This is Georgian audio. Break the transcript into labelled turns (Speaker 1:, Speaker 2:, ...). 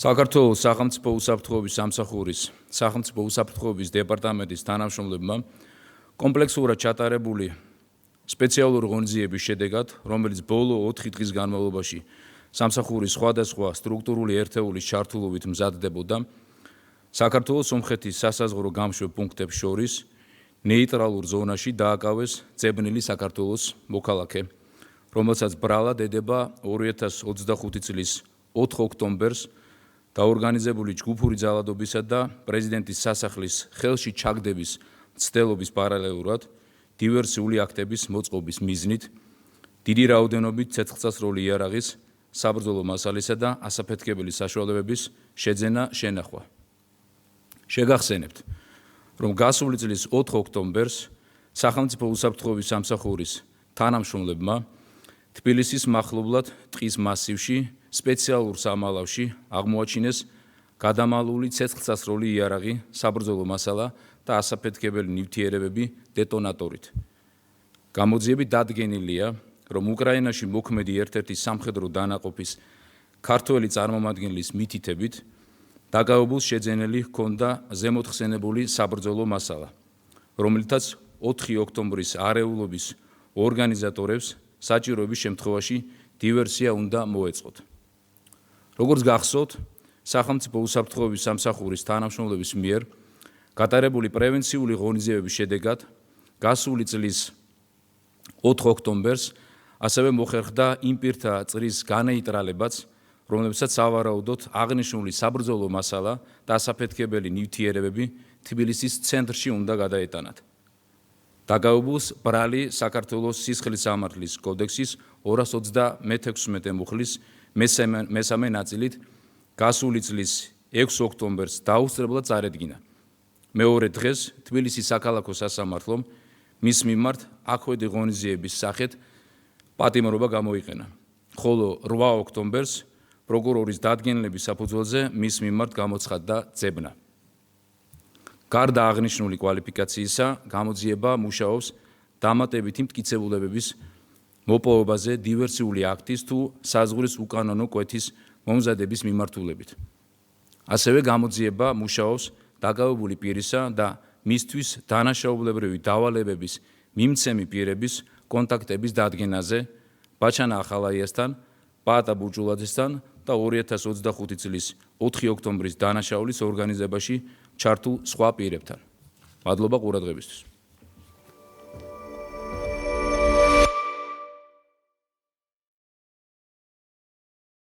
Speaker 1: საქართველოს სახელმწიფო უსაფრთხოების სამსახურის სახელმწიფო უსაფრთხოების დეპარტამენტის თანამშრომლებმა კომპლექსურად ჩატარებული სპეციალური ღონისძიების შედეგად, რომელიც ბოლო 4 დღის განმავლობაში სამსახურის სხვადასხვა სტრუქტურული ერთეულის ჩართულობით მზადდებოდა, საქართველოს სომხეთის სასაზღვრო გამშვებ პუნქტებს შორის ნეიტრალურ ზონაში დააკავეს წებნილი საქართველოს მოქალაქე, რომელსაც ბრალად ედება 2025 წლის 4 ოქტომბერს დაორგანიზებული ჯგუფური ძალადობისა და პრეზიდენტის სასახლის ხელში ჩაგდების მცდელობის პარალელურად დივერსიული აქტების მოწყობის მიზნით დიდი რაოდენობით ცეცხლსასროლი იარაღის, საბრძოლო მასალისა და ასაფეთქებელი საშუალებების შეძენა შენახვა. შეგახსენებთ, რომ გასული წლის 4 ოქტომბერს სახელმწიფო უსაფრთხოების სამსახურის თანამშრომლებმა თბილისის მახლობლად ტყის მასივში სპეციალურ სამალავში აღმოაჩინეს გადამალული ცეცხლსასროლი იარაღი, საბრძოლო მასალა და ასაფეთქებელი ნივთიერებები დეტონატორით. გამოძიებით დადგენილია, რომ უკრაინაში მოქმედი ერთ-ერთი სამხედრო დანაყოფის ქართველი წარმომადგენლის მითითებით დაკავებულს შეძენილი ჰქონდა ზემოთხსენებული საბრძოლო მასალა, რომელთაც 4 ოქტომბრის არეულობის ორგანიზატორებს საჭიროების შემთხვევაში დივერსია უნდა მოეწყოთ. როგორც გახსოვთ, სახელმწიფო უსაფრთხოების სამსახურის თანამშრომლების მიერ გატარებული პრევენციული ღონისძიებების შედეგად გასული წლის 4 ოქტომბერს ასევე მოხერხდა იმ პირთა წრის განეიტრალებაც, რომლებსაც სავარაუდოდ აღნიშნული საბრძოლო მასალა და ასაფეთქებელი ნივთიერებები თბილისის ცენტრში უნდა გადაეტანათ. დაკავებულს ბრალი საქართველოს სისხლის სამართლის კოდექსის 236 მუხლის მესამე ნაწილით გასული წლის 6 ოქტომბერს დაუსწრებლად წარედგინა. მეორე დღეს თბილისის საქალაქო სასამართლომ მის მიმართ აქვედი ღონისძიების სახით პატიმრობა გამოიყენა, ხოლო 8 ოქტომბერს პროკურორის დადგენილების საფუძველზე მის მიმართ გამოცხადდა ძებნა. გარდა აღნიშნული კვალიფიკაციისა, გამოძიება მუშაობს დამატებითი მტკიცებულებების მოპოვებაზე დივერსიული აქტის თუ საზღვრის უკანონო კვეთის მომზადების მიმართულებით. ასევე გამოძიება მუშაობს დაკავებული პირისა და მისთვის დანაშაულებრივი დავალებების მიმცემი პირების კონტაქტების დადგენაზე ბაჩანა ახალაიასთან, პაატა ბურჯულაძესთან და 2025 წლის 4 ოქტომბრის დანაშაულის ორგანიზებაში ჩართულ სხვა პირებთან. მადლობა ყურადღებისთვის.